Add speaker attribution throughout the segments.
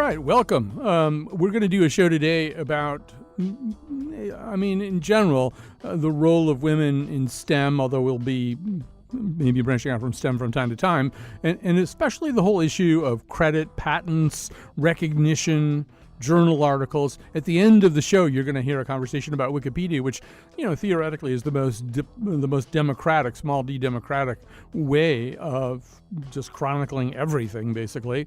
Speaker 1: right, welcome. We're going to do a show today about, in general, the role of women in STEM, although we'll be maybe branching out from STEM from time to time, and especially the whole issue of credit, patents, recognition, journal articles. At the end of the show, you're going to hear a conversation about Wikipedia, which, theoretically is the most democratic, small d democratic way of just chronicling everything, basically.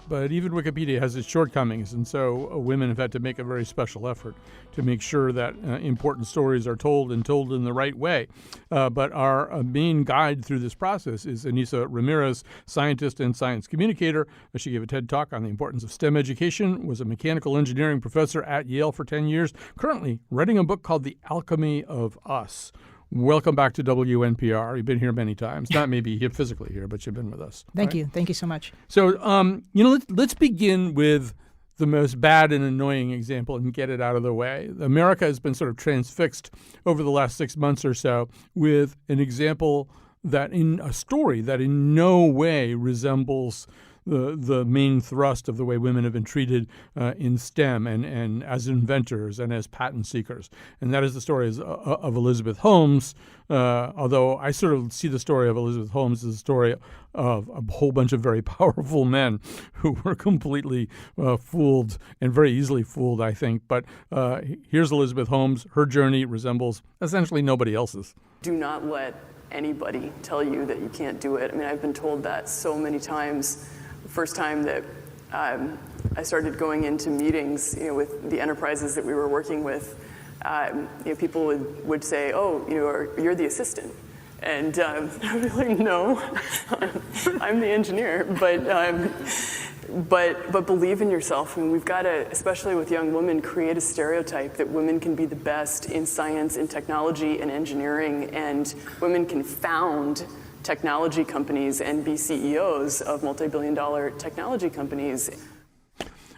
Speaker 1: But even Wikipedia has its shortcomings, and so women have had to make a very special effort to make sure that important stories are told and told in the right way. But our main guide through this process is Anissa Ramirez, scientist and science communicator. She gave a TED Talk on the importance of STEM education, was a mechanical engineering professor at Yale for 10 years, currently writing a book called The Alchemy of Us. Welcome back to WNPR. You've been here many times. Not maybe here physically here, but you've been with us.
Speaker 2: Thank you. Thank you so much.
Speaker 1: So, let's begin with the most bad and annoying example and get it out of the way. America has been sort of transfixed over the last 6 months or so with an example that in a story that in no way resembles the main thrust of the way women have been treated in STEM and as inventors and as patent seekers. And that is the story of Elizabeth Holmes, although I sort of see the story of Elizabeth Holmes as a story of a whole bunch of very powerful men who were completely fooled and very easily fooled, I think. But here's Elizabeth Holmes. Her journey resembles essentially nobody else's.
Speaker 3: Do not let anybody tell you that you can't do it. I mean, I've been told that so many times. The first time that I started going into meetings, with the enterprises that we were working with, people would say, "Oh, you're the assistant," and I would be like, "No, I'm the engineer." But believe in yourself, and we've got to, especially with young women, create a stereotype that women can be the best in science and technology and engineering, and women can found technology companies and be CEOs of multi-billion-dollar technology companies.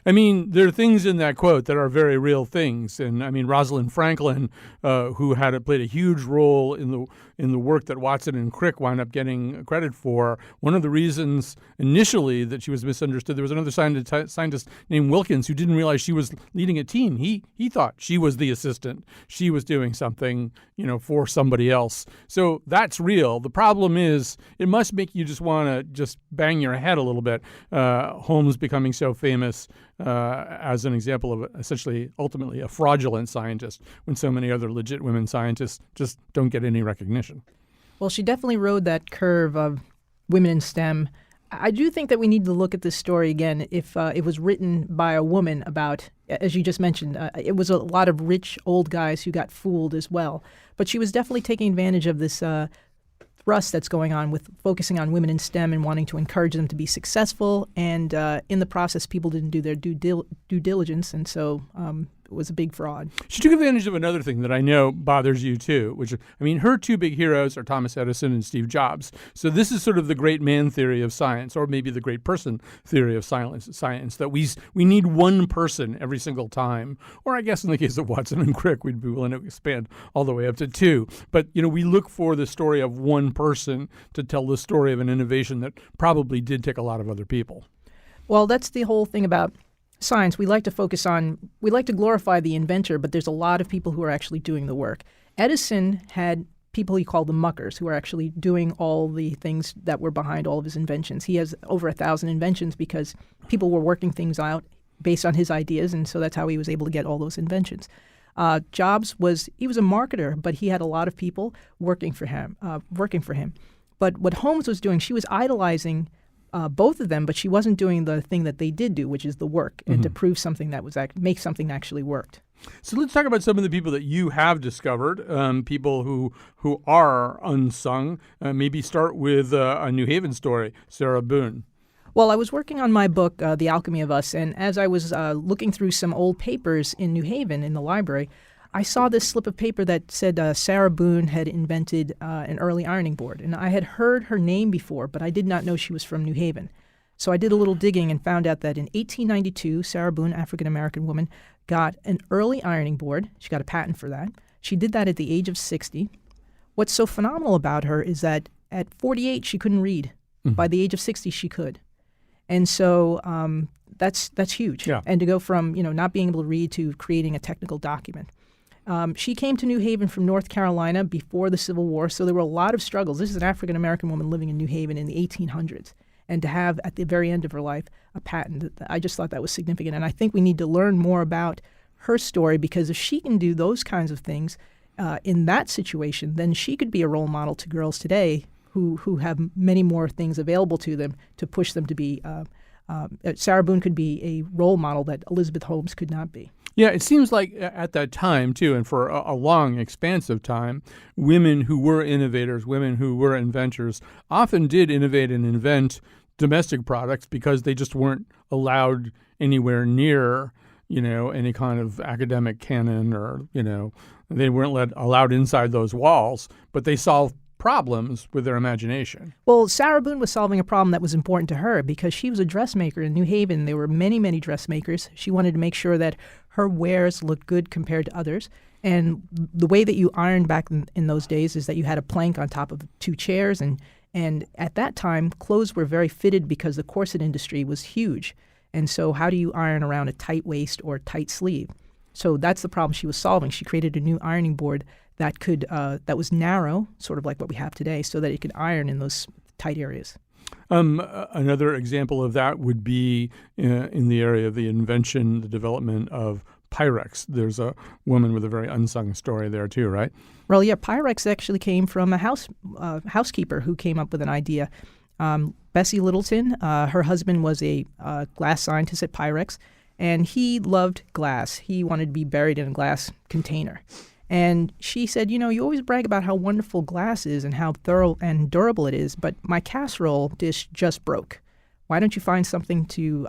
Speaker 1: I mean, there are things in that quote that are very real things. And I mean, Rosalind Franklin, who played a huge role in the work that Watson and Crick wound up getting credit for, one of the reasons initially that she was misunderstood, there was another scientist named Wilkins who didn't realize she was leading a team. He thought she was the assistant. She was doing something, for somebody else. So that's real. The problem is it must make you just want to just bang your head a little bit. Holmes becoming so famous as an example of essentially, ultimately, a fraudulent scientist when so many other legit women scientists just don't get any recognition.
Speaker 2: Well, she definitely rode that curve of women in STEM. I do think that we need to look at this story again. If it was written by a woman about, as you just mentioned, it was a lot of rich old guys who got fooled as well. But she was definitely taking advantage of this thrust that's going on with focusing on women in STEM and wanting to encourage them to be successful. And in the process, people didn't do their due diligence, and so it was a big fraud.
Speaker 1: She took advantage of another thing that I know bothers you too, which, her two big heroes are Thomas Edison and Steve Jobs. So this is sort of the great man theory of science, or maybe the great person theory of science, that we need one person every single time. Or I guess in the case of Watson and Crick, we'd be willing to expand all the way up to two. But, we look for the story of one person to tell the story of an innovation that probably did take a lot of other people.
Speaker 2: Well, that's the whole thing about science. We like to glorify the inventor, but there's a lot of people who are actually doing the work. Edison had people he called the muckers who are actually doing all the things that were behind all of his inventions. He has over 1,000 inventions because people were working things out based on his ideas, and so that's how he was able to get all those inventions. Jobs was a marketer, but he had a lot of people working for him. But what Holmes was doing, she was idolizing both of them, but she wasn't doing the thing that they did do, which is the work, and to prove something that was make something that actually worked.
Speaker 1: So let's talk about some of the people that you have discovered, people who are unsung. Maybe start with a New Haven story, Sarah Boone.
Speaker 2: Well, I was working on my book, The Alchemy of Us, and as I was looking through some old papers in New Haven in the library, I saw this slip of paper that said Sarah Boone had invented an early ironing board. And I had heard her name before, but I did not know she was from New Haven. So I did a little digging and found out that in 1892, Sarah Boone, African-American woman, got an early ironing board. She got a patent for that. She did that at the age of 60. What's so phenomenal about her is that at 48, she couldn't read. Mm-hmm. By the age of 60, she could. And so that's huge.
Speaker 1: Yeah.
Speaker 2: And to go from not being able to read to creating a technical document. She came to New Haven from North Carolina before the Civil War, so there were a lot of struggles. This is an African-American woman living in New Haven in the 1800s. And to have, at the very end of her life, a patent, I just thought that was significant. And I think we need to learn more about her story, because if she can do those kinds of things in that situation, then she could be a role model to girls today who have many more things available to them to push them to be Sarah Boone could be a role model that Elizabeth Holmes could not be.
Speaker 1: Yeah, it seems like at that time, too, and for a long, expansive time, women who were innovators, women who were inventors, often did innovate and invent domestic products because they just weren't allowed anywhere near, any kind of academic canon, or, they weren't allowed inside those walls, but they solved problems with their imagination.
Speaker 2: Well, Sarah Boone was solving a problem that was important to her because she was a dressmaker in New Haven. There were many, many dressmakers. She wanted to make sure that her wares looked good compared to others. And the way that you ironed back in those days is that you had a plank on top of 2 chairs. And at that time, clothes were very fitted because the corset industry was huge. And so how do you iron around a tight waist or tight sleeve? So that's the problem she was solving. She created a new ironing board that could that was narrow, sort of like what we have today, so that it could iron in those tight areas.
Speaker 1: Another example of that would be in the area of the invention, the development of Pyrex. There's a woman with a very unsung story there too, right?
Speaker 2: Well, yeah, Pyrex actually came from a housekeeper who came up with an idea. Bessie Littleton, her husband was a glass scientist at Pyrex, and he loved glass. He wanted to be buried in a glass container. And she said, you always brag about how wonderful glass is and how thorough and durable it is, but my casserole dish just broke. Why don't you find something to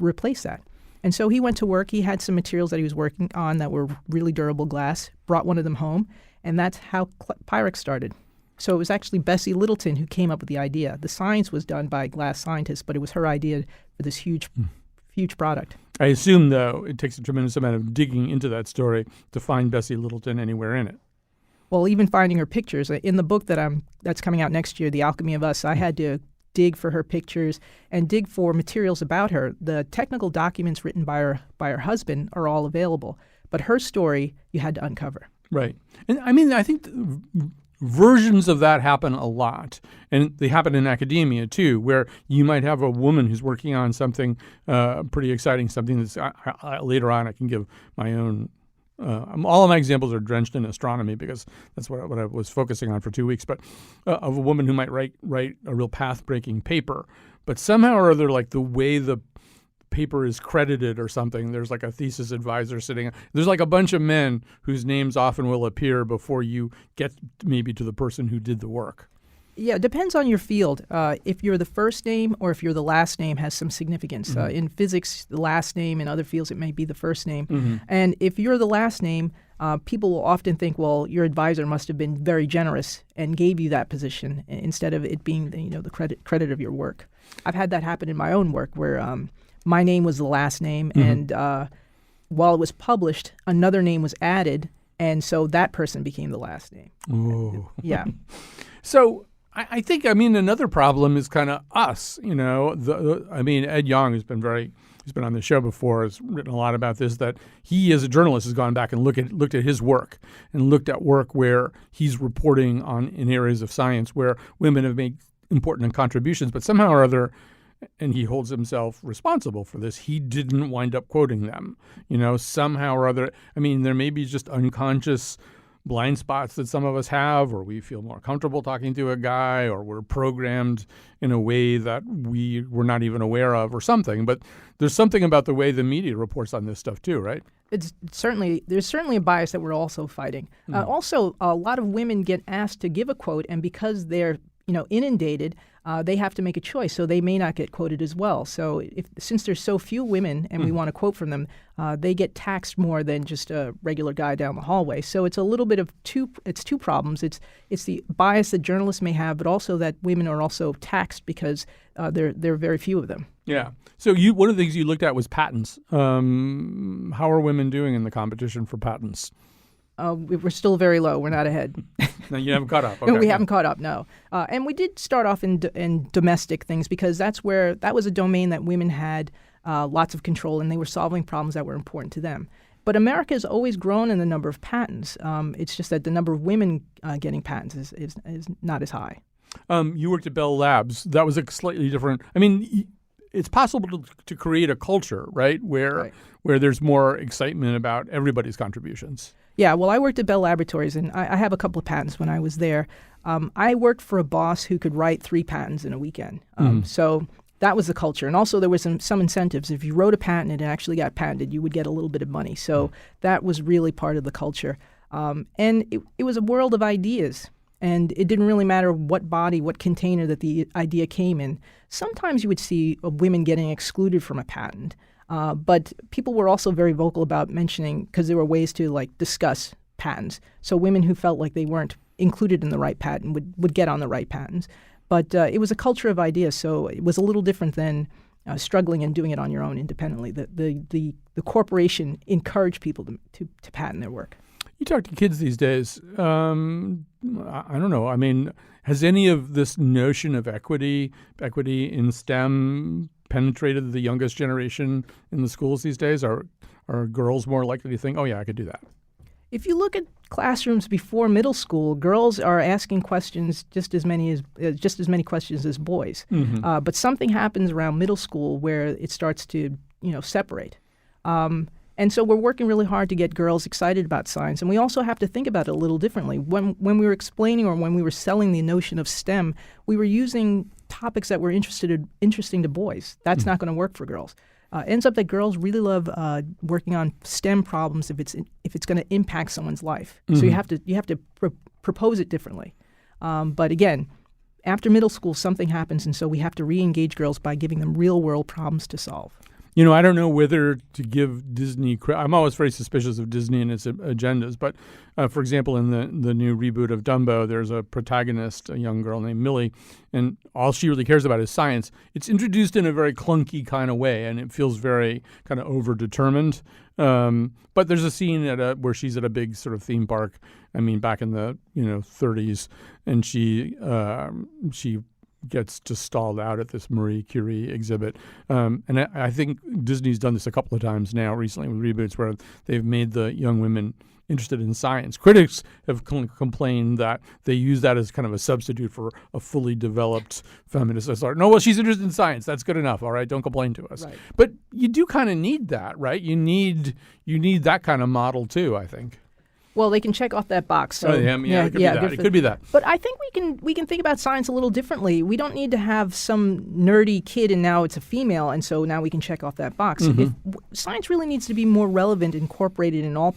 Speaker 2: replace that? And so he went to work. He had some materials that he was working on that were really durable glass, brought one of them home, and that's how Pyrex started. So it was actually Bessie Littleton who came up with the idea. The science was done by glass scientists, but it was her idea for this huge product.
Speaker 1: I assume, though, it takes a tremendous amount of digging into that story to find Bessie Littleton anywhere in it.
Speaker 2: Well, even finding her pictures. In the book that's coming out next year, The Alchemy of Us, I had to dig for her pictures and dig for materials about her. The technical documents written by her husband are all available, but her story you had to uncover.
Speaker 1: Right. And I think versions of that happen a lot, and they happen in academia too, where you might have a woman who's working on something pretty exciting, something that's later on I can give my own. All of my examples are drenched in astronomy because that's what I was focusing on for 2 weeks. But of a woman who might write a real path-breaking paper, but somehow or other, like the way the paper is credited or something, there's like a thesis advisor sitting. There's like a bunch of men whose names often will appear before you get maybe to the person who did the work.
Speaker 2: Yeah, it depends on your field. If you're the first name or if you're the last name has some significance.
Speaker 1: Mm-hmm.
Speaker 2: In physics, the last name. In other fields, it may be the first name.
Speaker 1: Mm-hmm.
Speaker 2: And if you're the last name, people will often think, well, your advisor must have been very generous and gave you that position instead of it being the credit of your work. I've had that happen in my own work where my name was the last name,
Speaker 1: Mm-hmm.
Speaker 2: and while it was published, another name was added, and so that person became the last name.
Speaker 1: Ooh.
Speaker 2: Yeah.
Speaker 1: So I think another problem is kind of us. Ed Yong he's been on the show before, has written a lot about this, that he as a journalist has gone back and looked at his work and looked at work where he's reporting on in areas of science where women have made important contributions, but somehow or other, and he holds himself responsible for this, he didn't wind up quoting them. Somehow or other, there may be just unconscious blind spots that some of us have, or we feel more comfortable talking to a guy, or we're programmed in a way that we were not even aware of or something. But there's something about the way the media reports on this stuff too, right?
Speaker 2: There's certainly a bias that we're also fighting. Also, a lot of women get asked to give a quote, and because they're inundated, they have to make a choice, so they may not get quoted as well. So since there's so few women and we want to quote from them, they get taxed more than just a regular guy down the hallway. So it's a little bit of two problems. It's the bias that journalists may have, but also that women are also taxed because there are very few of them.
Speaker 1: Yeah. So one of the things you looked at was patents. How are women doing in the competition for patents?
Speaker 2: We're still very low. We're not ahead.
Speaker 1: No, you haven't caught up.
Speaker 2: No,
Speaker 1: Okay.
Speaker 2: we haven't caught up, no. And we did start off in domestic things because that was a domain that women had lots of control, and they were solving problems that were important to them. But America has always grown in the number of patents. It's just that the number of women getting patents is not as high.
Speaker 1: You worked at Bell Labs. That was a slightly different. I mean, it's possible to create a culture, right, where there's more excitement about everybody's contributions.
Speaker 2: Yeah, well, I worked at Bell Laboratories, and I have a couple of patents when I was there. I worked for a boss who could write 3 patents in a weekend. So that was the culture. And also there was some incentives. If you wrote a patent and it actually got patented, you would get a little bit of money. So that was really part of the culture. And it was a world of ideas. And it didn't really matter what body, what container that the idea came in. Sometimes you would see women getting excluded from a patent. But people were also very vocal about mentioning, because there were ways to discuss patents. So women who felt like they weren't included in the right patent would get on the right patents. But it was a culture of ideas, so it was a little different than struggling and doing it on your own independently. The corporation encouraged people to patent their work.
Speaker 1: You talk to kids these days. I don't know. I mean, has any of this notion of equity in STEM penetrated the youngest generation in the schools these days? Are girls more likely to think, oh, yeah, I could do that? If
Speaker 2: you look at classrooms before middle school, girls are asking questions just as many questions as boys. But something happens around middle school where it starts to separate. And so we're working really hard to get girls excited about science. And we also have to think about it a little differently. When we were explaining or when we were selling the notion of STEM, we were using topics that were interesting to boys. That's not going to work for girls. Ends up that girls really love working on STEM problems if it's going to impact someone's life. So you have to propose it differently. But again, after middle school, something happens, and so we have to re-engage girls by giving them real-world problems to solve.
Speaker 1: I don't know whether to give Disney credit. I'm always very suspicious of Disney and its agendas. But, for example, in the new reboot of Dumbo, there's a protagonist, a young girl named Millie, and all she really cares about is science. It's introduced in a very clunky kind of way, and it feels very kind of over-determined. But there's a scene where she's at a big sort of theme park, back in the 30s, and she gets just stalled out at this Marie Curie exhibit. And I think Disney's done this a couple of times now recently with reboots where they've made the young women interested in science. Critics have complained that they use that as kind of a substitute for a fully developed feminist art. No, well, she's interested in science. That's good enough. All right, don't complain to us. Right. But you do kind of need that, right? You need that kind of model too, I think.
Speaker 2: Well, they can check off that box. So,
Speaker 1: it could be that.
Speaker 2: But I think we can think about science a little differently. We don't need to have some nerdy kid and now it's a female, and so now we can check off that box. Science really needs to be more relevant, incorporated in all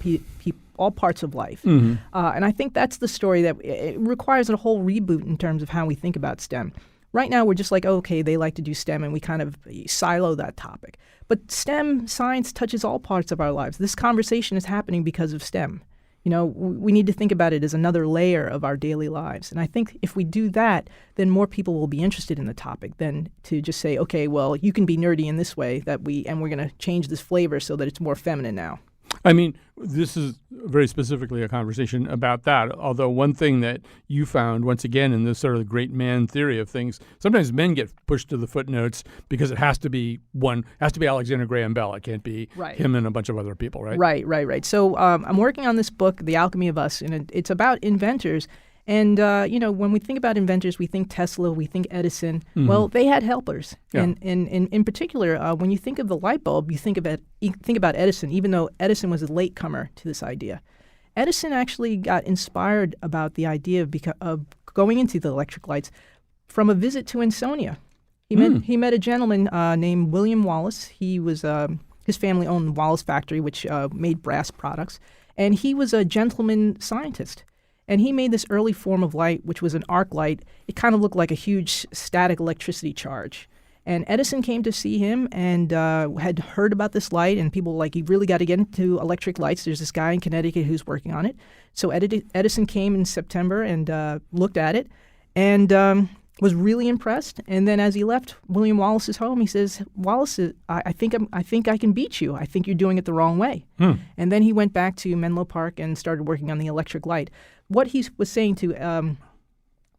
Speaker 2: parts of life. And I think that's the story that it requires a whole reboot in terms of how we think about STEM. Right now, we're just like, okay, they like to do STEM, and we kind of silo that topic. But STEM science touches all parts of our lives. This conversation is happening because of STEM. We need to think about it as another layer of our daily lives. And I think if we do that, then more people will be interested in the topic than to just say, okay, well, you can be nerdy in this way and we're going to change this flavor so that it's more feminine now.
Speaker 1: This is very specifically a conversation about that. Although one thing that you found, once again, in this sort of great man theory of things, sometimes men get pushed to the footnotes because it has to be Alexander Graham Bell. It can't be him and a bunch of other people, right?
Speaker 2: Right. So I'm working on this book, The Alchemy of Us, and it's about inventors. And, when we think about inventors, we think Tesla, we think Edison. Well, they had helpers. Yeah. And in particular, when you think of the light bulb, you think about Edison, even though Edison was a latecomer to this idea. Edison actually got inspired about the idea of going into the electric lights from a visit to Ansonia. He met a gentleman named William Wallace. He was his family owned the Wallace factory, which made brass products. And he was a gentleman scientist. And he made this early form of light, which was an arc light. It kind of looked like a huge static electricity charge. And Edison came to see him and had heard about this light, and people were like, you really got to get into electric lights. There's this guy in Connecticut who's working on it. So Edison came in September and looked at it and was really impressed. And then as he left William Wallace's home, he says, Wallace, I think I can beat you. I think you're doing it the wrong way. And then he went back to Menlo Park and started working on the electric light. What he was saying to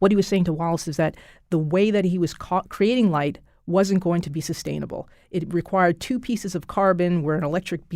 Speaker 2: Wallace is that the way that he was creating light wasn't going to be sustainable. It required two pieces of carbon where an electric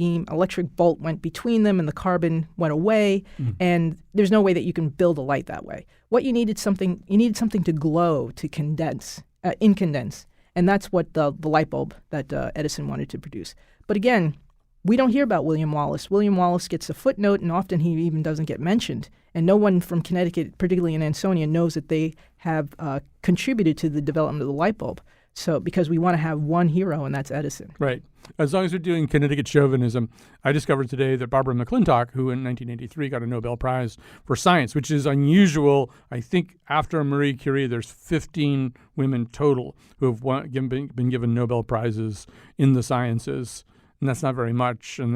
Speaker 2: bolt went between them and the carbon went away, and there's no way that you can build a light that way. What you needed something to glow, to incondense, and that's what the light bulb that Edison wanted to produce. But again, we don't hear about William Wallace. William Wallace gets a footnote, and often he even doesn't get mentioned. And no one from Connecticut, particularly in Ansonia, knows that they have contributed to the development of the light bulb. So because we want to have one hero, and that's Edison.
Speaker 1: Right. As long as we're doing Connecticut chauvinism, I discovered today that Barbara McClintock, who in 1983 got a Nobel Prize for Science, which is unusual. I think after Marie Curie, there's 15 women total who have been given Nobel Prizes in the sciences. And that's not very much. And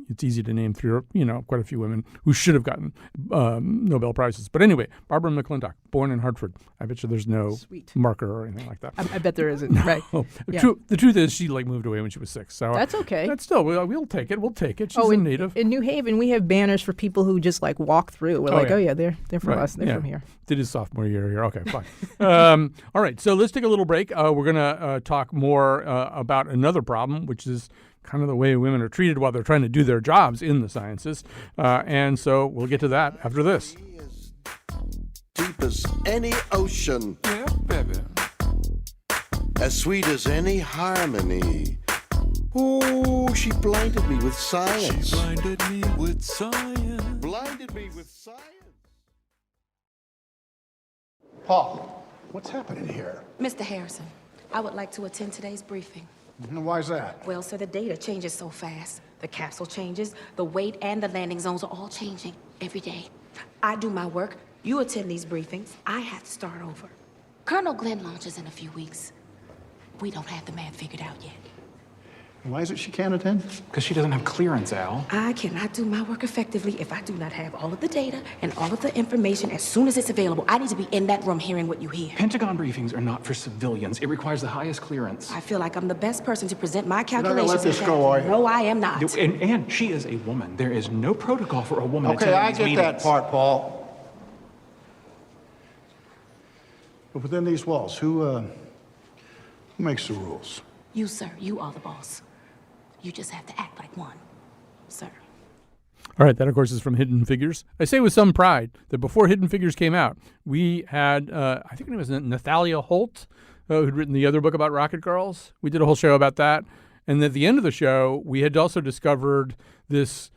Speaker 1: it's easy to name quite a few women who should have gotten Nobel Prizes. But anyway, Barbara McClintock, born in Hartford. I bet you there's no marker or anything like that.
Speaker 2: I bet there isn't. Right.
Speaker 1: Yeah. The truth is, she moved away when she was 6. So
Speaker 2: that's okay.
Speaker 1: That's still we'll take it. We'll take it. She's a native.
Speaker 2: In New Haven, we have banners for people who just walk through. We're they're from us. They're from here.
Speaker 1: Did his sophomore year here. Okay, fine. All right. So let's take a little break. We're gonna talk more about another problem, which is kind of the way women are treated while they're trying to do their jobs in the sciences. And so we'll get to that after this.
Speaker 4: Deep as any ocean.
Speaker 5: Yeah, baby.
Speaker 4: As sweet as any harmony. Oh, she blinded me with science.
Speaker 5: She blinded me with science.
Speaker 4: Blinded me with science.
Speaker 6: Paul, what's happening here?
Speaker 7: Mr. Harrison, I would like to attend today's briefing.
Speaker 6: Why's that?
Speaker 7: Well, sir, the data changes so fast. The capsule changes, the weight and the landing zones are all changing every day. I do my work, you attend these briefings, I have to start over. Colonel Glenn launches in a few weeks. We don't have the man figured out yet.
Speaker 6: Why is it she can't attend?
Speaker 8: Because she doesn't have clearance, Al.
Speaker 7: I cannot do my work effectively if I do not have all of the data and all of the information as soon as it's available. I need to be in that room hearing what you hear.
Speaker 8: Pentagon briefings are not for civilians. It requires the highest clearance.
Speaker 7: I feel like I'm the best person to present my
Speaker 6: You're not
Speaker 7: calculations.
Speaker 6: gonna let this go, are you?
Speaker 7: No, I am not.
Speaker 8: And she is a woman. There is no protocol for a woman
Speaker 6: Okay,
Speaker 8: attending
Speaker 6: I
Speaker 8: these
Speaker 6: get
Speaker 8: meetings.
Speaker 6: that part, Paul. But within these walls, who makes the rules?
Speaker 7: You, sir, you are the boss. You just have to act like one, sir.
Speaker 1: All right, that, of course, is from Hidden Figures. I say with some pride that before Hidden Figures came out, we had, I think it was Nathalia Holt, who'd written the other book about rocket girls. We did a whole show about that. And at the end of the show, we had also discovered this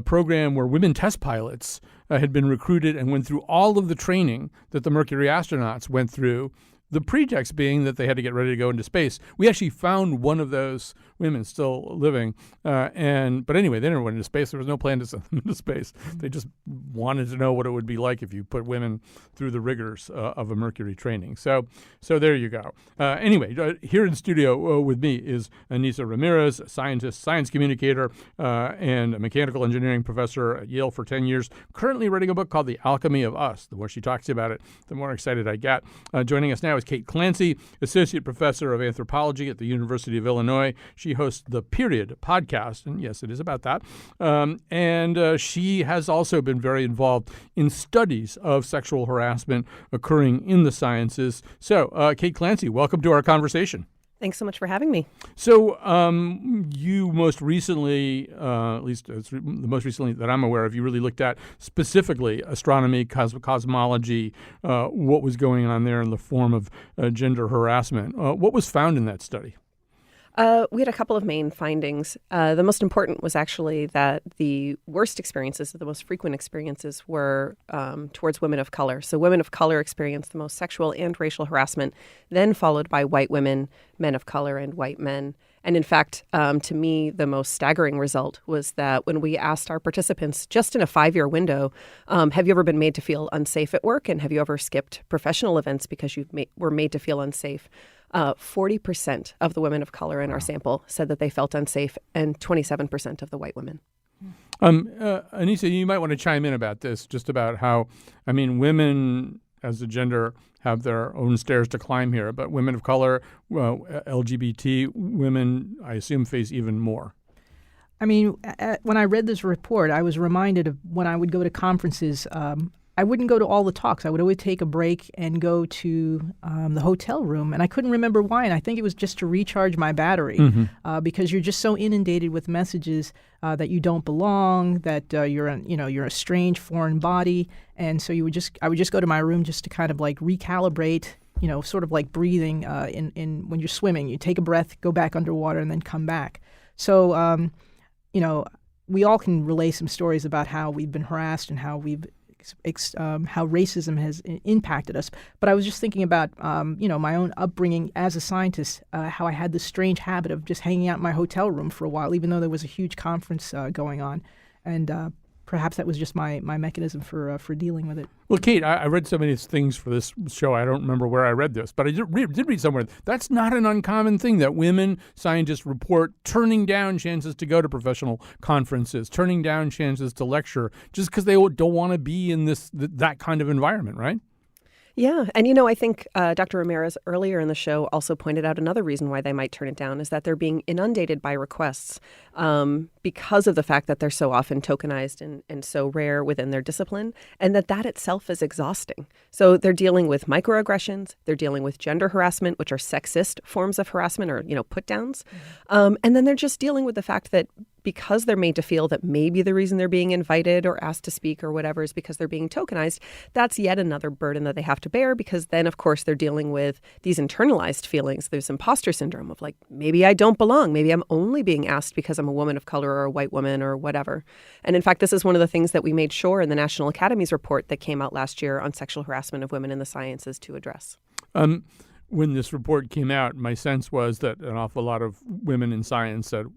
Speaker 1: program where women test pilots had been recruited and went through all of the training that the Mercury astronauts went through, the pretext being that they had to get ready to go into space. We actually found one of those women still living. But anyway, they never went into space. There was no plan to send them into space. They just wanted to know what it would be like if you put women through the rigors of a Mercury training. So there you go. Anyway, here in studio with me is Anissa Ramirez, a scientist, science communicator, and a mechanical engineering professor at Yale for 10 years, currently writing a book called The Alchemy of Us. The more she talks about it, the more excited I get. Joining us now is Kate Clancy, associate professor of anthropology at the University of Illinois. She hosts the Period podcast, and yes, it is about that. And she has also been very involved in studies of sexual harassment occurring in the sciences. So, Kate Clancy, welcome to our conversation.
Speaker 9: Thanks so much for having me.
Speaker 1: So you most recently, at least the most recently that I'm aware of, you really looked at specifically astronomy, cosmology, what was going on there in the form of gender harassment. What was found in that study?
Speaker 9: We had a couple of main findings. The most important was actually that the worst experiences, the most frequent experiences, were towards women of color. So women of color experienced the most sexual and racial harassment, then followed by white women, men of color, and white men. And in fact, to me, the most staggering result was that when we asked our participants, just in a 5-year window, have you ever been made to feel unsafe at work? And have you ever skipped professional events because you were made to feel unsafe? 40% of the women of color in our sample said that they felt unsafe, and 27% of the white women.
Speaker 1: Anissa, you might want to chime in about this, just about how, women as a gender have their own stairs to climb here, but women of color, LGBT women, I assume, face even more.
Speaker 2: When I read this report, I was reminded of when I would go to conferences I wouldn't go to all the talks. I would always take a break and go to the hotel room, and I couldn't remember why. And I think it was just to recharge my battery, because you're just so inundated with messages that you don't belong, that you're a strange foreign body, and so I would just go to my room just to kind of like recalibrate. Sort of like breathing in when you're swimming. You take a breath, go back underwater, and then come back. So, we all can relay some stories about how we've been harassed and how how racism has impacted us. But I was just thinking about, my own upbringing as a scientist, how I had this strange habit of just hanging out in my hotel room for a while, even though there was a huge conference going on. And perhaps that was just my mechanism for dealing with it.
Speaker 1: Well, Kate, I read so many things for this show. I don't remember where I read this, but I did read somewhere. That's not an uncommon thing that women scientists report turning down chances to go to professional conferences, turning down chances to lecture, just because they don't want to be in that kind of environment, right?
Speaker 9: Yeah. And, I think Dr. Ramirez earlier in the show also pointed out another reason why they might turn it down is that they're being inundated by requests because of the fact that they're so often tokenized and so rare within their discipline, and that itself is exhausting. So they're dealing with microaggressions. They're dealing with gender harassment, which are sexist forms of harassment or, put downs. And then they're just dealing with the fact that because they're made to feel that maybe the reason they're being invited or asked to speak or whatever is because they're being tokenized, that's yet another burden that they have to bear, because then, of course, they're dealing with these internalized feelings. There's imposter syndrome of like, maybe I don't belong. Maybe I'm only being asked because I'm a woman of color or a white woman or whatever. And in fact, this is one of the things that we made sure in the National Academy's report that came out last year on sexual harassment of women in the sciences to address.
Speaker 1: When this report came out, my sense was that an awful lot of women in science said,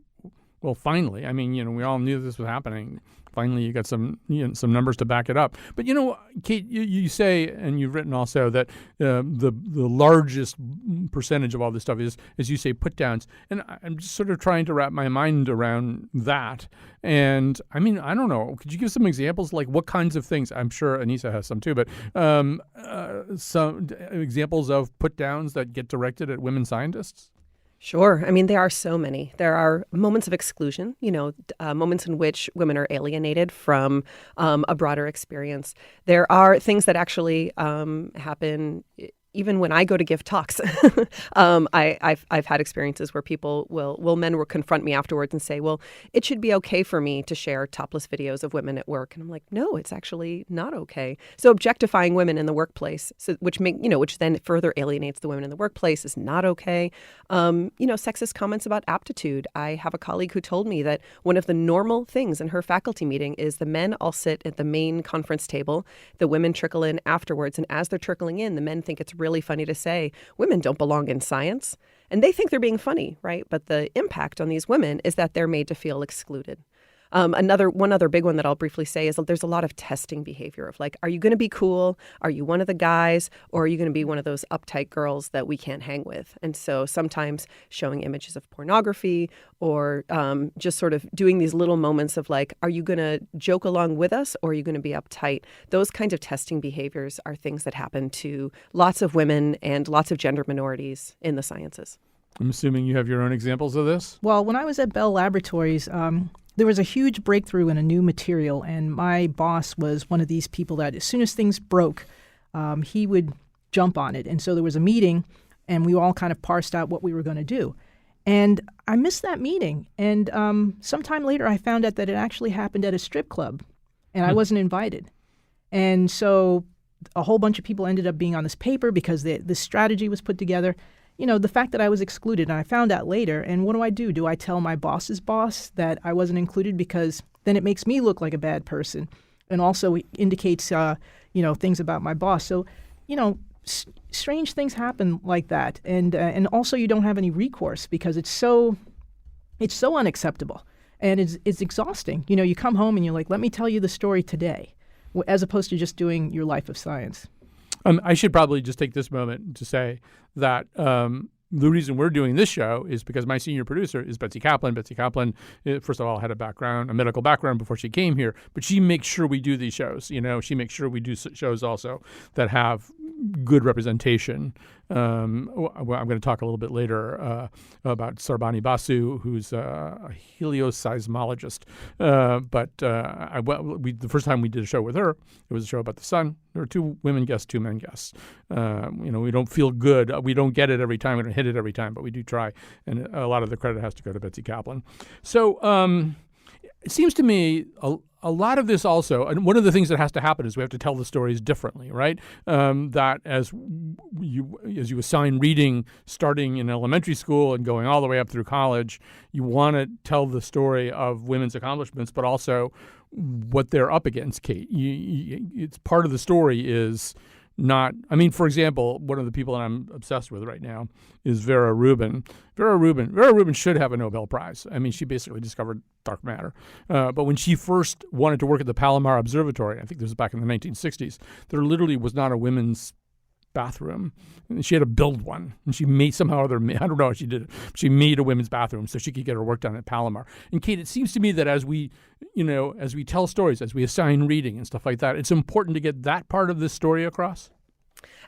Speaker 1: well, finally, we all knew this was happening. Finally, you got some numbers to back it up. But, Kate, you say, and you've written also, that the largest percentage of all this stuff is, as you say, put downs. And I'm just sort of trying to wrap my mind around that. And, I don't know. Could you give some examples, like what kinds of things? I'm sure Anissa has some too, but some examples of put downs that get directed at women scientists?
Speaker 9: Sure. There are so many. There are moments of exclusion, moments in which women are alienated from a broader experience. There are things that actually happen even when I go to give talks. I've had experiences where men will confront me afterwards and say, well, it should be okay for me to share topless videos of women at work. And I'm like, no, it's actually not okay. So objectifying women in the workplace, which then further alienates the women in the workplace, is not okay. Sexist comments about aptitude. I have a colleague who told me that one of the normal things in her faculty meeting is the men all sit at the main conference table, the women trickle in afterwards, and as they're trickling in, the men think it's really funny to say, women don't belong in science. And they think they're being funny, right? But the impact on these women is that they're made to feel excluded. One other big one that I'll briefly say is that there's a lot of testing behavior of like, are you going to be cool? Are you one of the guys? Or are you going to be one of those uptight girls that we can't hang with? And so sometimes showing images of pornography or just sort of doing these little moments of like, are you going to joke along with us or are you going to be uptight? Those kinds of testing behaviors are things that happen to lots of women and lots of gender minorities in the sciences.
Speaker 1: I'm assuming you have your own examples of this?
Speaker 2: Well, when I was at Bell Laboratories, there was a huge breakthrough in a new material, and my boss was one of these people that as soon as things broke, he would jump on it. And so there was a meeting, and we all kind of parsed out what we were going to do. And I missed that meeting. And sometime later, I found out that it actually happened at a strip club, and I wasn't invited. And so a whole bunch of people ended up being on this paper because this strategy was put together. The fact that I was excluded, and I found out later, and what do? Do I tell my boss's boss that I wasn't included? Because then it makes me look like a bad person and also indicates, things about my boss. So, strange things happen like that. And also you don't have any recourse because it's so unacceptable. And it's exhausting. You come home and you're like, let me tell you the story today, as opposed to just doing your life of science.
Speaker 1: I should probably just take this moment to say that the reason we're doing this show is because my senior producer is Betsy Kaplan. Betsy Kaplan, first of all, had a medical background before she came here, but she makes sure we do these shows. She makes sure we do shows also that have good representation. Well, I'm going to talk a little bit later about Sarbani Basu, who's a helioseismologist. The first time we did a show with her, it was a show about the sun. There were 2 women guests, 2 men guests. We don't feel good. We don't get it every time. We don't hit it every time, but we do try. And a lot of the credit has to go to Betsy Kaplan. So it seems to me a lot of this also, and one of the things that has to happen is we have to tell the stories differently, right? That as you assign reading starting in elementary school and going all the way up through college, you want to tell the story of women's accomplishments, but also what they're up against, Kate. It's part of the story is not, for example, one of the people that I'm obsessed with right now is Vera Rubin. Vera Rubin should have a Nobel Prize. She basically discovered dark matter. But when she first wanted to work at the Palomar Observatory, I think this was back in the 1960s, there literally was not a women's bathroom. And she had to build one. And she made I don't know how she did it. She made a women's bathroom so she could get her work done at Palomar. And Kate, it seems to me that as we tell stories, as we assign reading and stuff like that, it's important to get that part of the story across.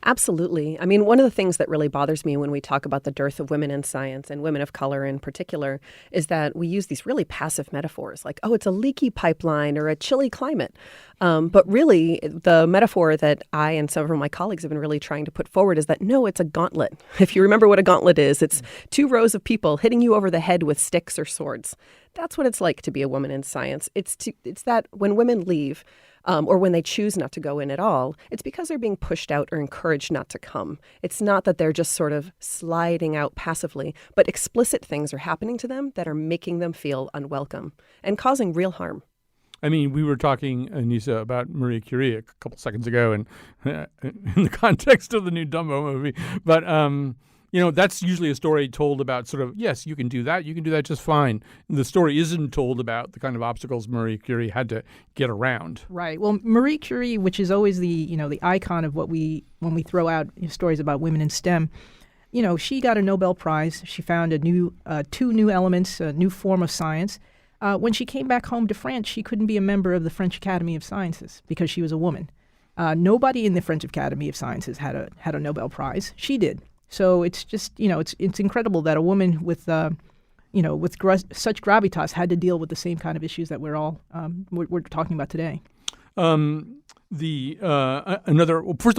Speaker 9: Absolutely. One of the things that really bothers me when we talk about the dearth of women in science and women of color in particular is that we use these really passive metaphors like, oh, it's a leaky pipeline or a chilly climate. But really, the metaphor that I and several of my colleagues have been really trying to put forward is that, no, it's a gauntlet. If you remember what a gauntlet is, it's 2 rows of people hitting you over the head with sticks or swords. That's what it's like to be a woman in science. It's that when women leave, or when they choose not to go in at all, it's because they're being pushed out or encouraged not to come. It's not that they're just sort of sliding out passively, but explicit things are happening to them that are making them feel unwelcome and causing real harm.
Speaker 1: We were talking, Anissa, about Marie Curie a couple seconds ago in the context of the new Dumbo movie. But, that's usually a story told about sort of, yes, you can do that just fine. The story isn't told about the kind of obstacles Marie Curie had to get around.
Speaker 2: Right. Well, Marie Curie, which is always the icon of when we throw out stories about women in STEM, she got a Nobel Prize. She found 2 new elements, a new form of science. When she came back home to France, she couldn't be a member of the French Academy of Sciences because she was a woman. Nobody in the French Academy of Sciences had a Nobel Prize. She did. So it's just, it's incredible that a woman with such gravitas had to deal with the same kind of issues that we're talking about today.
Speaker 1: First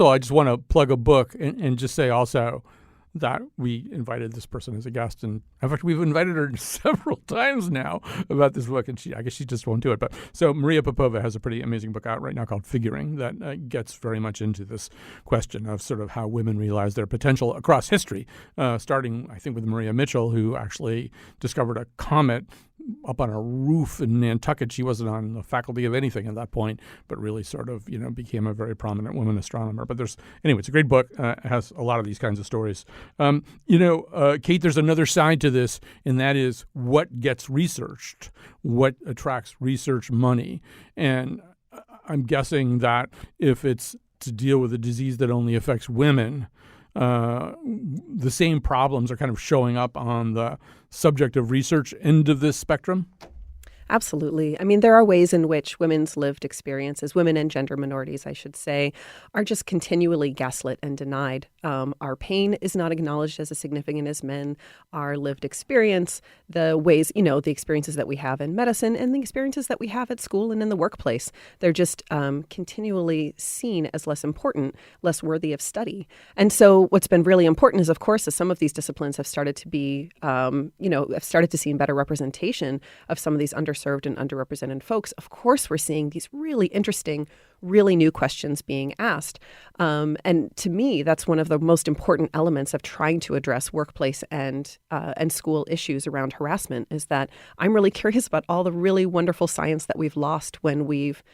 Speaker 1: of all, I just want to plug a book and just say also that we invited this person as a guest. And in fact, we've invited her several times now about this book, and I guess she just won't do it. But so Maria Popova has a pretty amazing book out right now called Figuring that gets very much into this question of sort of how women realize their potential across history, starting, I think, with Maria Mitchell, who actually discovered a comet up on a roof in Nantucket. She wasn't on the faculty of anything at that point, but really sort of, became a very prominent woman astronomer. But it's a great book. It has a lot of these kinds of stories. Kate, there's another side to this, and that is what gets researched, what attracts research money. And I'm guessing that if it's to deal with a disease that only affects women, the same problems are kind of showing up on the subject of research end of this spectrum?
Speaker 9: Absolutely. There are ways in which women's lived experiences, women and gender minorities, I should say, are just continually gaslit and denied. Our pain is not acknowledged as significant as men. Our lived experience, the ways, the experiences that we have in medicine and the experiences that we have at school and in the workplace, they're just continually seen as less important, less worthy of study. And so what's been really important is, of course, as some of these disciplines have started to be, have started to see better representation of some of these underserved and underrepresented folks, of course, we're seeing these really interesting, really new questions being asked. And to me, that's one of the most important elements of trying to address workplace and school issues around harassment is that I'm really curious about all the really wonderful science that we've lost when we've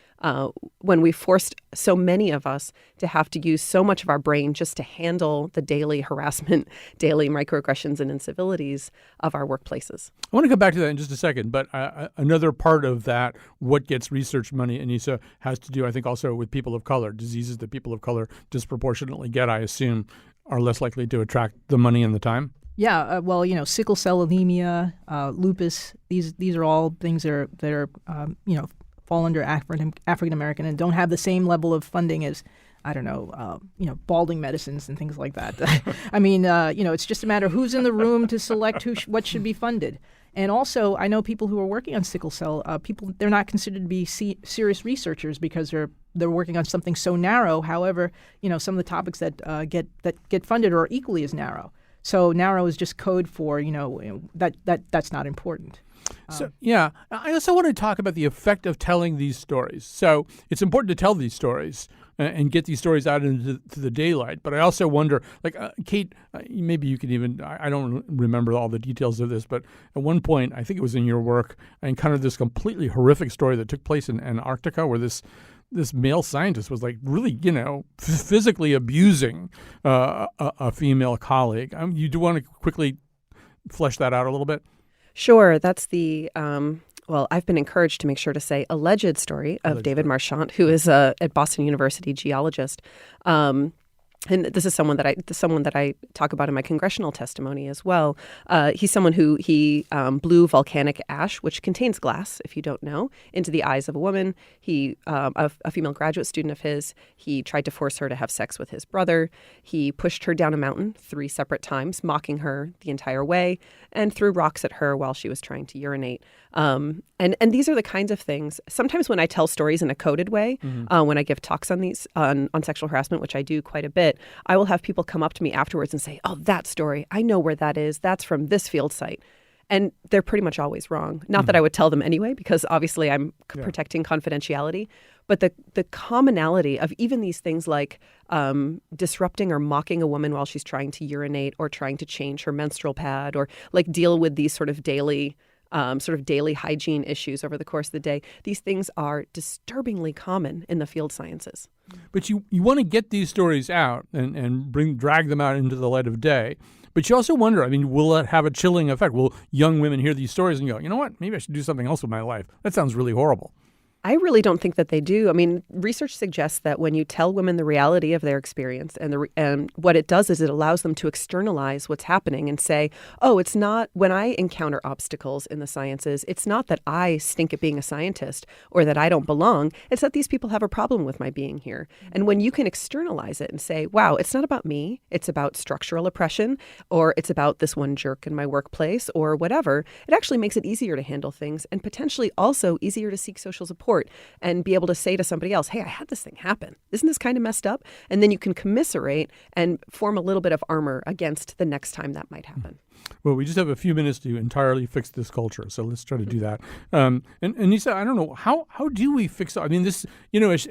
Speaker 9: forced so many of us to have to use so much of our brain just to handle the daily harassment, daily microaggressions and incivilities of our workplaces.
Speaker 1: I want to come back to that in just a second, but another part of that, what gets research money, Anissa, has to do, I think, also with people of color. Diseases that people of color disproportionately get, I assume, are less likely to attract the money and the time.
Speaker 2: Yeah, sickle cell anemia, lupus, these are all things that are fall under African American and don't have the same level of funding as I don't know, balding medicines and things like that. I mean, it's just a matter of who's in the room to select what should be funded. And also, I know people who are working on sickle cell, they're not considered to be serious researchers because they're working on something so narrow. However, some of the topics that get funded are equally as narrow. So narrow is just code for, that's not important.
Speaker 1: So, yeah, I also want to talk about the effect of telling these stories. So it's important to tell these stories and get these stories out into the daylight. But I also wonder, like, Kate, maybe you can even, I don't remember all the details of this, but at one point, I think it was in your work, I encountered this completely horrific story that took place in Antarctica where this male scientist was like really, physically abusing a female colleague. You do want to quickly flesh that out a little bit?
Speaker 9: Sure. That's the, I've been encouraged to make sure to say alleged story of David Marchant, who is at Boston University geologist. And this is someone that I talk about in my congressional testimony as well. He's someone who blew volcanic ash, which contains glass, if you don't know, into the eyes of a woman. A female graduate student of his, he tried to force her to have sex with his brother. He pushed her down a mountain 3 separate times, mocking her the entire way, and threw rocks at her while she was trying to urinate. And these are the kinds of things. Sometimes when I tell stories in a coded way, when I give talks on these on sexual harassment, which I do quite a bit, I will have people come up to me afterwards and say, "Oh, that story, I know where that is. That's from this field site." And they're pretty much always wrong. Not that I would tell them anyway, because obviously I'm protecting confidentiality. But the commonality of even these things like disrupting or mocking a woman while she's trying to urinate or trying to change her menstrual pad or like deal with these sort of daily hygiene issues over the course of the day. These things are disturbingly common in the field sciences.
Speaker 1: But you want to get these stories out and drag them out into the light of day. But you also wonder, will it have a chilling effect? Will young women hear these stories and go, you know what, maybe I should do something else with my life? That sounds really horrible.
Speaker 9: I really don't think that they do. Research suggests that when you tell women the reality of their experience and what it does is it allows them to externalize what's happening and say, oh, it's not when I encounter obstacles in the sciences, it's not that I stink at being a scientist or that I don't belong. It's that these people have a problem with my being here. And when you can externalize it and say, wow, it's not about me, it's about structural oppression, or it's about this one jerk in my workplace or whatever, it actually makes it easier to handle things and potentially also easier to seek social support and be able to say to somebody else, hey, I had this thing happen. Isn't this kind of messed up? And then you can commiserate and form a little bit of armor against the next time that might happen.
Speaker 1: Well, we just have a few minutes to entirely fix this culture, so let's try to do that. And Nisa, I don't know, how do we fix it? This,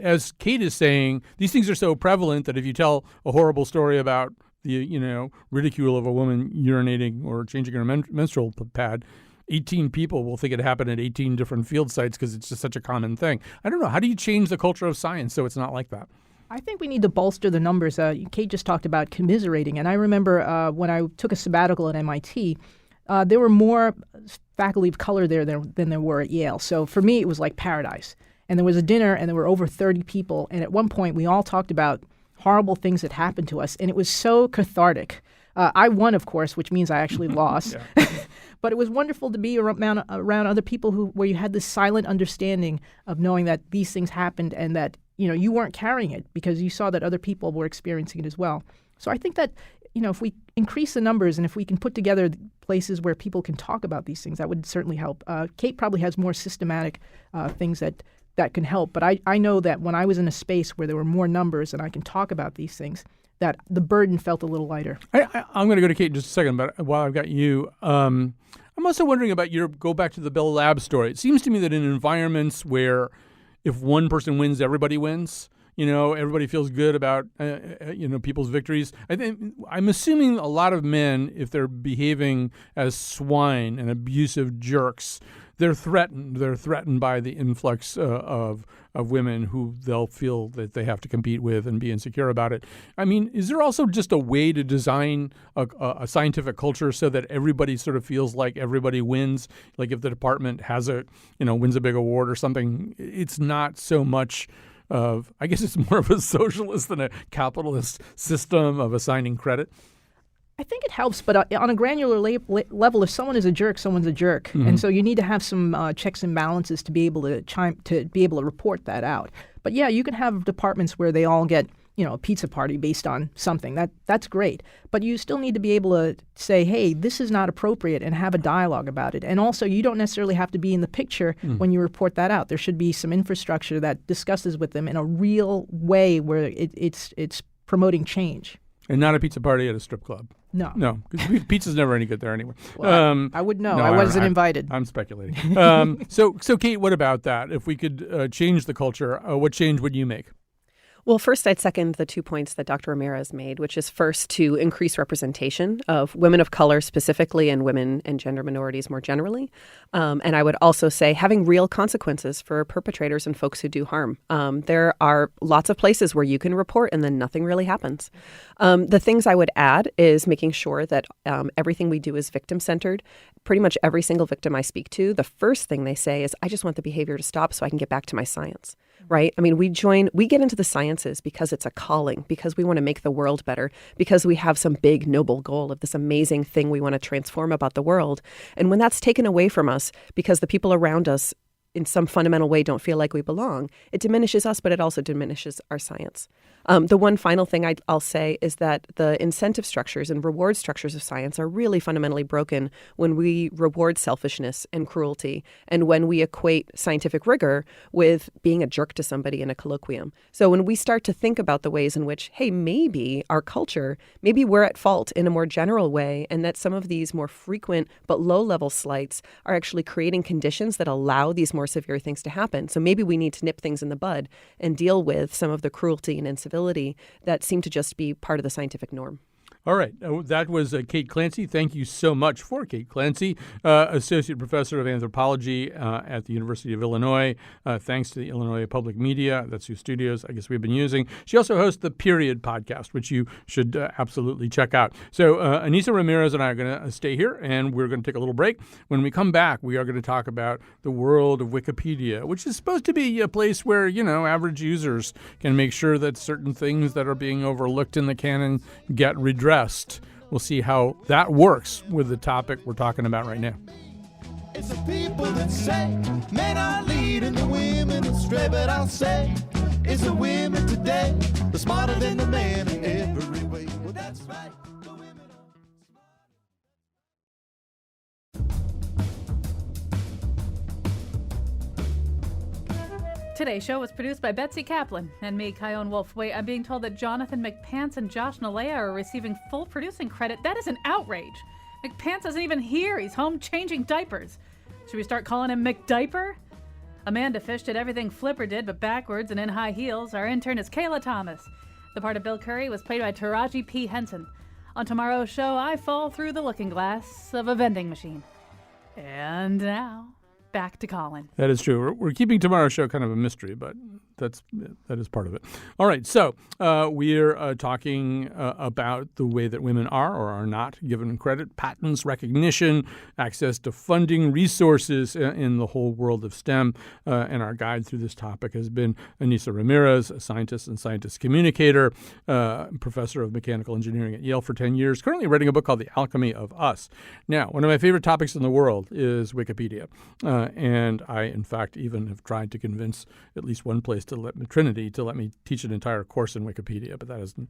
Speaker 1: as Kate is saying, these things are so prevalent that if you tell a horrible story about the, ridicule of a woman urinating or changing her menstrual pad, 18 people will think it happened at 18 different field sites because it's just such a common thing. I don't know. How do you change the culture of science so it's not like that?
Speaker 2: I think we need to bolster the numbers. Kate just talked about commiserating. And I remember when I took a sabbatical at MIT, there were more faculty of color there than there were at Yale. So for me, it was like paradise. And there was a dinner and there were over 30 people. And at one point, we all talked about horrible things that happened to us. And it was so cathartic. I won, of course, which means I actually lost. But it was wonderful to be around other people where you had this silent understanding of knowing that these things happened and that you weren't carrying it because you saw that other people were experiencing it as well. So I think that if we increase the numbers and if we can put together places where people can talk about these things, that would certainly help. Kate probably has more systematic things that can help. But I know that when I was in a space where there were more numbers and I can talk about these things, that the burden felt a little lighter.
Speaker 1: I'm going to go to Kate in just a second, but while I've got you, I'm also wondering about go back to the Bell Labs story. It seems to me that in environments where if one person wins, everybody wins, everybody feels good about, people's victories. I'm assuming a lot of men, if they're behaving as swine and abusive jerks, they're threatened. They're threatened by the influx of women who they'll feel that they have to compete with and be insecure about it. Is there also just a way to design a scientific culture so that everybody sort of feels like everybody wins? Like if the department has wins a big award or something, it's not so much of, I guess it's more of a socialist than a capitalist system of assigning credit.
Speaker 2: I think it helps, but on a granular level, if someone is a jerk, someone's a jerk,
Speaker 1: Mm-hmm.
Speaker 2: and so you need to have some checks and balances to be able to report that out. But yeah, you can have departments where they all get a pizza party based on something. That's great. But you still need to be able to say, hey, this is not appropriate, and have a dialogue about it. And also, you don't necessarily have to be in the picture when you report that out. There should be some infrastructure that discusses with them in a real way where it's promoting change.
Speaker 1: And not a pizza party at a strip club.
Speaker 2: No,
Speaker 1: because pizza's never any good there anyway.
Speaker 2: Well, I wouldn't know.
Speaker 1: No,
Speaker 2: I wasn't invited.
Speaker 1: I'm speculating. So Kate, what about that? If we could change the culture, what change would you make?
Speaker 9: Well, first, I'd second the 2 points that Dr. Ramirez made, which is first to increase representation of women of color specifically and women and gender minorities more generally. And I would also say having real consequences for perpetrators and folks who do harm. There are lots of places where you can report and then nothing really happens. The things I would add is making sure that everything we do is victim-centered. Pretty much every single victim I speak to, the first thing they say is, I just want the behavior to stop so I can get back to my science. Right? I mean, we get into the sciences because it's a calling, because we want to make the world better, because we have some big noble goal of this amazing thing we want to transform about the world. And when that's taken away from us because the people around us in some fundamental way don't feel like we belong, it diminishes us, but it also diminishes our science. The one final thing I'll say is that the incentive structures and reward structures of science are really fundamentally broken when we reward selfishness and cruelty, and when we equate scientific rigor with being a jerk to somebody in a colloquium. So when we start to think about the ways in which, hey, maybe our culture, maybe we're at fault in a more general way, and that some of these more frequent but low-level slights are actually creating conditions that allow these more severe things to happen. So maybe we need to nip things in the bud and deal with some of the cruelty and incivility that seem to just be part of the scientific norm.
Speaker 1: All right. That was Kate Clancy. Thank you so much for Kate Clancy, Associate Professor of Anthropology at the University of Illinois. Thanks to the Illinois Public Media. That's whose studios I guess we've been using. She also hosts the Period podcast, which you should absolutely check out. So Anissa Ramirez and I are going to stay here, and we're going to take a little break. When we come back, we are going to talk about the world of Wikipedia, which is supposed to be a place where, average users can make sure that certain things that are being overlooked in the canon get redressed. We'll see how that works with the topic we're talking about right now.
Speaker 5: It's the people that say men are leading the women astray, but I'll say it's the women today, the smarter than the men in every way. Well, that's right. The women are
Speaker 10: Today's show was produced by Betsy Kaplan and me, Kyone Wolf. Wait, I'm being told that Jonathan McPants and Josh Nalea are receiving full producing credit. That is an outrage. McPants isn't even here. He's home changing diapers. Should we start calling him McDiaper? Amanda Fish did everything Flipper did, but backwards and in high heels. Our intern is Kayla Thomas. The part of Bill Curry was played by Taraji P. Henson. On tomorrow's show, I fall through the looking glass of a vending machine. And now, back to Colin.
Speaker 1: That is true. We're keeping tomorrow's show kind of a mystery, but that is part of it. All right, so we're talking about the way that women are or are not given credit, patents, recognition, access to funding, resources in the whole world of STEM. And our guide through this topic has been Anissa Ramirez, a scientist and scientist communicator, professor of mechanical engineering at Yale for 10 years, currently writing a book called The Alchemy of Us. Now, one of my favorite topics in the world is Wikipedia. And I, in fact, even have tried to convince at least one place Trinity to let me teach an entire course in Wikipedia, but that hasn't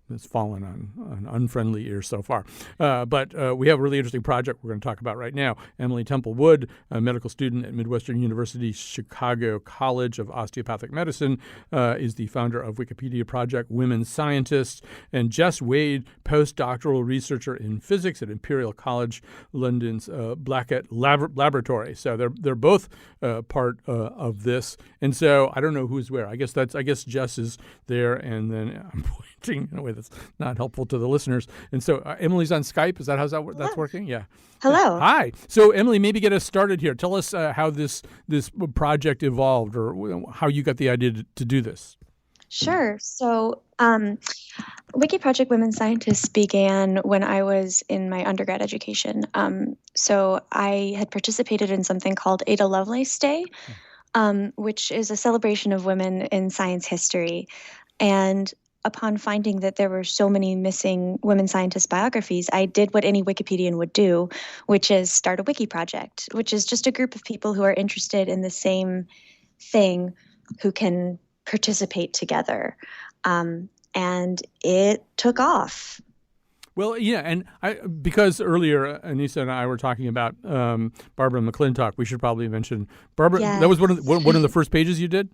Speaker 1: It's fallen on unfriendly ears so far. But we have a really interesting project we're going to talk about right now. Emily Temple Wood, a medical student at Midwestern University Chicago College of Osteopathic Medicine, is the founder of Wikipedia Project Women Scientists. And Jess Wade, postdoctoral researcher in physics at Imperial College London's Blackett Laboratory. So they're both part of this. And so I don't know who's where. I guess Jess is there, and then I'm pointing in a way that's not helpful to the listeners. And so Emily's on Skype. Is that how that's working? Yeah.
Speaker 11: Hello.
Speaker 1: Hi. So Emily, maybe get us started here. Tell us how this project evolved, or how you got the idea to do this.
Speaker 11: Sure. So Wiki Project Women Scientists began when I was in my undergrad education. So I had participated in something called Ada Lovelace Day, which is a celebration of women in science history. And upon finding that there were so many missing women scientist biographies, I did what any Wikipedian would do, which is start a wiki project, which is just a group of people who are interested in the same thing who can participate together. and it took off.
Speaker 1: Well, yeah, and because earlier Anissa and I were talking about Barbara McClintock, we should probably mention Barbara.
Speaker 11: Yes.
Speaker 1: That was one of the first pages you did?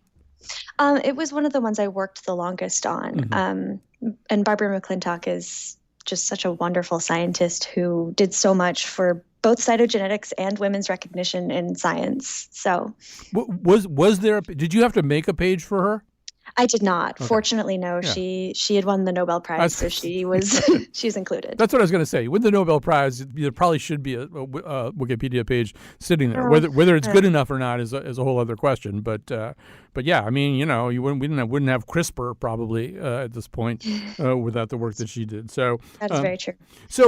Speaker 11: It was one of the ones I worked the longest on. And Barbara McClintock is just such a wonderful scientist who did so much for both cytogenetics and women's recognition in science. So,
Speaker 1: was there? Did you have to make a page for her?
Speaker 11: I did not.
Speaker 1: Okay.
Speaker 11: Fortunately, no.
Speaker 1: Yeah.
Speaker 11: She had won the Nobel Prize, so she's included.
Speaker 1: That's what I was going to say. With the Nobel Prize, there probably should be a Wikipedia page sitting there. Whether it's good enough or not is a whole other question. But yeah, I mean, we wouldn't have CRISPR probably at this point without the work that she did. So
Speaker 11: that's very true.
Speaker 1: So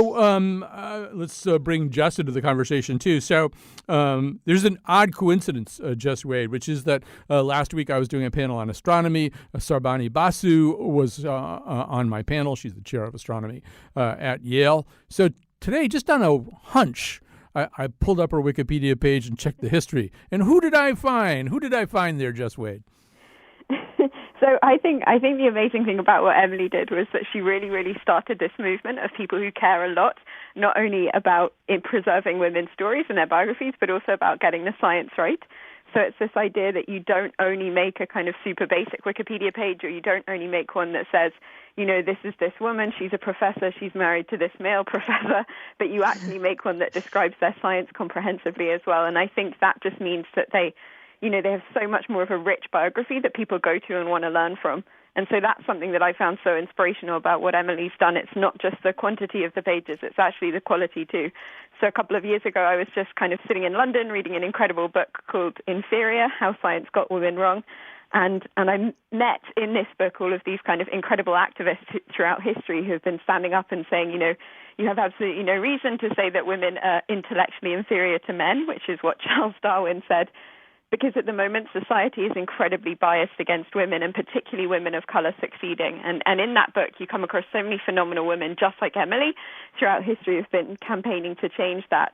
Speaker 1: let's bring Jess into the conversation too. So there's an odd coincidence, Jess Wade, which is that last week I was doing a panel on astronomy. Sarbani Basu was on my panel. She's the chair of astronomy at Yale. So today, just on a hunch, I pulled up her Wikipedia page and checked the history. And who did I find? Who did I find there, Jess Wade?
Speaker 12: So I think the amazing thing about what Emily did was that she really, really started this movement of people who care a lot, not only about preserving women's stories and their biographies, but also about getting the science right. So it's this idea that you don't only make a kind of super basic Wikipedia page, or you don't only make one that says, this is this woman, she's a professor, she's married to this male professor, but you actually make one that describes their science comprehensively as well. And I think that just means that they have so much more of a rich biography that people go to and want to learn from. And so that's something that I found so inspirational about what Emily's done. It's not just the quantity of the pages, it's actually the quality too. So a couple of years ago, I was just kind of sitting in London reading an incredible book called Inferior, How Science Got Women Wrong. And I met in this book all of these kind of incredible activists throughout history who have been standing up and saying, you have absolutely no reason to say that women are intellectually inferior to men, which is what Charles Darwin said. Because at the moment, society is incredibly biased against women, and particularly women of color succeeding. And in that book, you come across so many phenomenal women, just like Emily, throughout history have been campaigning to change that.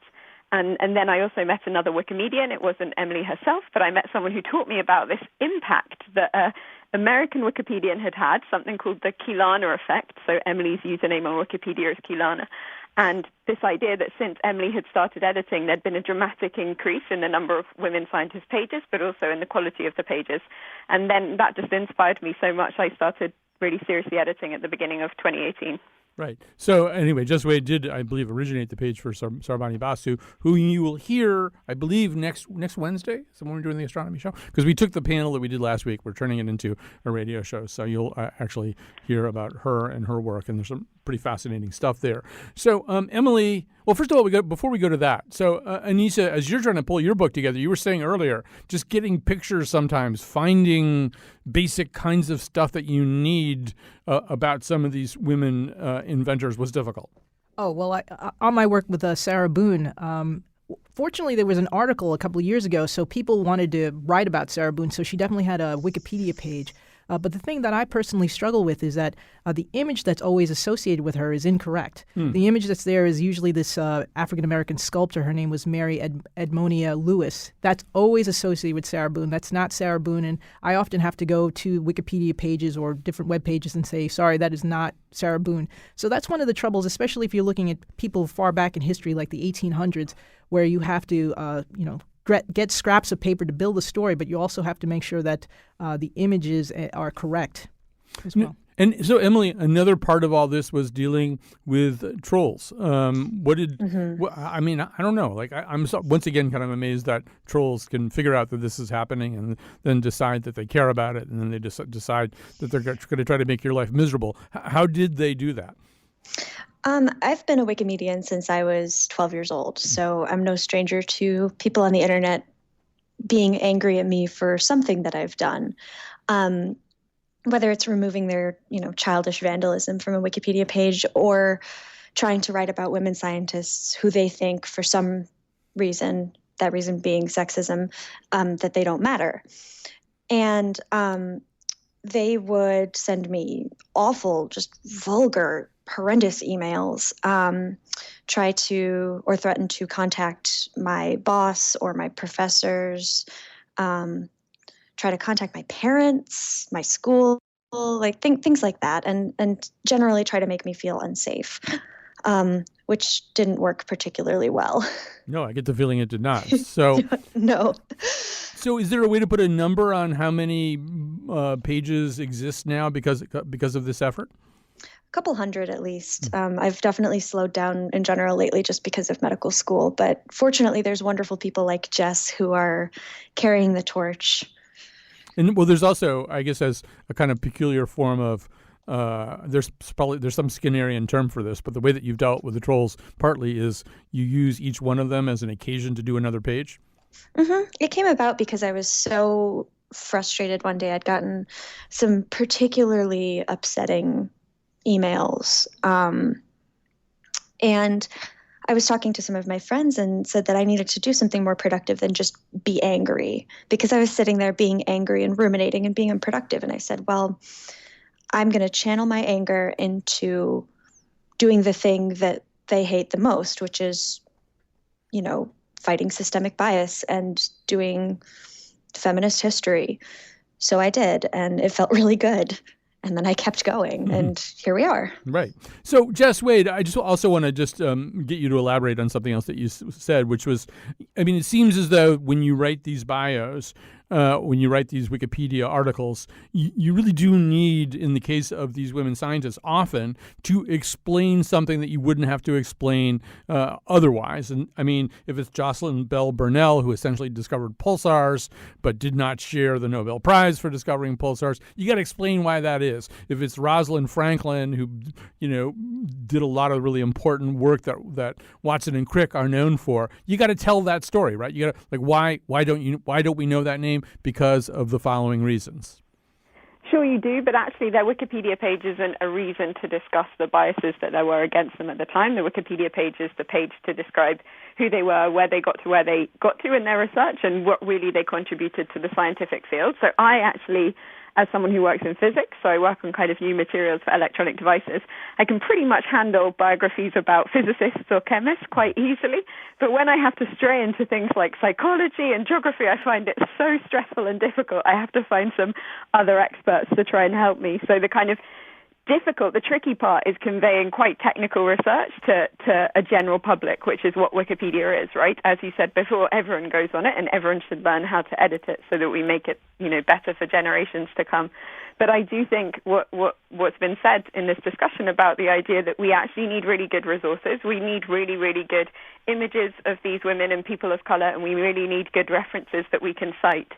Speaker 12: And then I also met another Wikimedian. It wasn't Emily herself, but I met someone who taught me about this impact that American Wikipedian had, something called the Kilana effect. So Emily's username on Wikipedia is Kilana. And this idea that since Emily had started editing, there'd been a dramatic increase in the number of women scientist pages, but also in the quality of the pages. And then that just inspired me so much. I started really seriously editing at the beginning of 2018.
Speaker 1: Right. So anyway, Jess Wade did, I believe, originate the page for Sarbani Basu, who you will hear, I believe, next Wednesday, so when we're doing the astronomy show, because we took the panel that we did last week, we're turning it into a radio show, so you'll actually hear about her and her work, and there's some pretty fascinating stuff there. So Emily, well, first of all, before we go to that, so Anissa, as you're trying to pull your book together, you were saying earlier, just getting pictures sometimes, finding basic kinds of stuff that you need about some of these women inventors was difficult.
Speaker 2: Oh, well, on my work with Sarah Boone, fortunately, there was an article a couple of years ago, so people wanted to write about Sarah Boone, so she definitely had a Wikipedia page. But the thing that I personally struggle with is that the image that's always associated with her is incorrect. The image that's there is usually this African-American sculptor. Her name was Mary Edmonia Lewis. That's always associated with Sarah Boone. That's not Sarah Boone. And I often have to go to Wikipedia pages or different web pages and say, sorry, that is not Sarah Boone. So that's one of the troubles, especially if you're looking at people far back in history like the 1800s, where you have to, get scraps of paper to build a story, but you also have to make sure that the images are correct as well.
Speaker 1: And so, Emily, another part of all this was dealing with trolls. I don't know. Like, I'm once again kind of amazed that trolls can figure out that this is happening and then decide that they care about it, and then they decide that they're going to try to make your life miserable. How did they do that?
Speaker 11: I've been a Wikimedian since I was 12 years old, so I'm no stranger to people on the internet being angry at me for something that I've done. Whether it's removing their, childish vandalism from a Wikipedia page or trying to write about women scientists who they think for some reason, that reason being sexism, that they don't matter. And they would send me awful, just vulgar, horrendous emails, try to or threaten to contact my boss or my professors, try to contact my parents, my school. like things like that, and generally try to make me feel unsafe, which didn't work particularly well.
Speaker 1: No, I get the feeling it did not. So
Speaker 11: No.
Speaker 1: So is there a way to put a number on how many pages exist now because of this effort?
Speaker 11: A couple hundred at least. I've definitely slowed down in general lately just because of medical school. But fortunately, there's wonderful people like Jess who are carrying the torch.
Speaker 1: And well, there's also, I guess, as a kind of peculiar form of there's some Skinnerian term for this, but the way that you've dealt with the trolls partly is you use each one of them as an occasion to do another page.
Speaker 11: Mm-hmm. It came about because I was so frustrated one day. I'd gotten some particularly upsetting emails. And I was talking to some of my friends and said that I needed to do something more productive than just be angry, because I was sitting there being angry and ruminating and being unproductive. And I said, well, I'm going to channel my anger into doing the thing that they hate the most, which is, fighting systemic bias and doing feminist history. So I did, and it felt really good. And then I kept going, and here we are.
Speaker 1: Right. So, Jess Wade, I just also want to just get you to elaborate on something else that you said, which was, it seems as though when you write these bios, when you write these Wikipedia articles, you really do need, in the case of these women scientists, often to explain something that you wouldn't have to explain otherwise. And if it's Jocelyn Bell Burnell, who essentially discovered pulsars but did not share the Nobel Prize for discovering pulsars, you got to explain why that is. If it's Rosalind Franklin, who did a lot of really important work that Watson and Crick are known for, you got to tell that story, right? You got to why don't we know that name? Because of the following reasons.
Speaker 12: Sure you do, but actually their Wikipedia page isn't a reason to discuss the biases that there were against them at the time. The Wikipedia page is the page to describe who they were, where they got to in their research, and what really they contributed to the scientific field. So I actually, as someone who works in physics, so I work on kind of new materials for electronic devices, I can pretty much handle biographies about physicists or chemists quite easily. But when I have to stray into things like psychology and geography, I find it so stressful and difficult. I have to find some other experts to try and help me. So the tricky part is conveying quite technical research to a general public, which is what Wikipedia is, right? As you said before, everyone goes on it and everyone should learn how to edit it so that we make it, better for generations to come. But I do think what's been said in this discussion about the idea that we actually need really good resources, we need really, really good images of these women and people of color, and we really need good references that we can cite.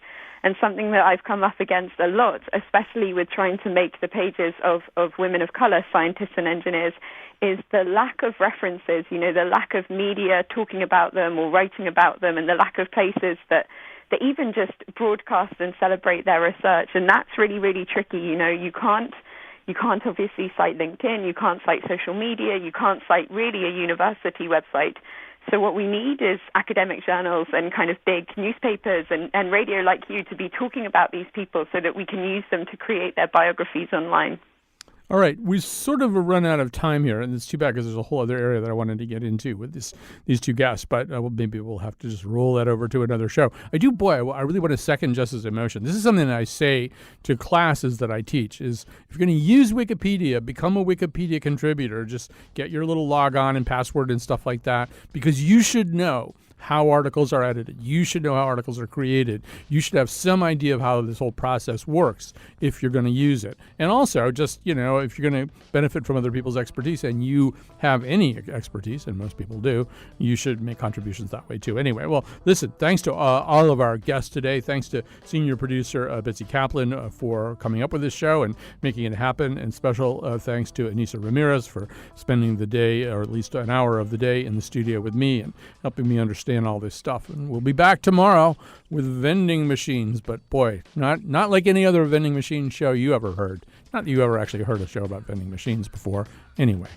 Speaker 12: And something that I've come up against a lot, especially with trying to make the pages of women of color, scientists and engineers, is the lack of references, the lack of media talking about them or writing about them, and the lack of places that even just broadcast and celebrate their research. And that's really, really tricky. You can't obviously cite LinkedIn, you can't cite social media, you can't cite really a university website. So what we need is academic journals and kind of big newspapers and radio like you to be talking about these people so that we can use them to create their biographies online.
Speaker 1: All right, we sort of run out of time here, and it's too bad because there's a whole other area that I wanted to get into with these two guests, but maybe we'll have to just roll that over to another show. I really want to second Jess's emotion. This is something that I say to classes that I teach, is if you're going to use Wikipedia, become a Wikipedia contributor. Just get your little log on and password and stuff like that, because you should know how articles are edited. You should know how articles are created. You should have some idea of how this whole process works if you're going to use it. And also, just, if you're going to benefit from other people's expertise and you have any expertise, and most people do, you should make contributions that way too. Anyway, well, listen, thanks to all of our guests today. Thanks to senior producer Betsy Kaplan for coming up with this show and making it happen. And special thanks to Anissa Ramirez for spending the day, or at least an hour of the day, in the studio with me and helping me understand all this stuff. And we'll be back tomorrow with vending machines, but boy, not like any other vending machine show you ever heard. Not that you ever actually heard a show about vending machines before. Anyway.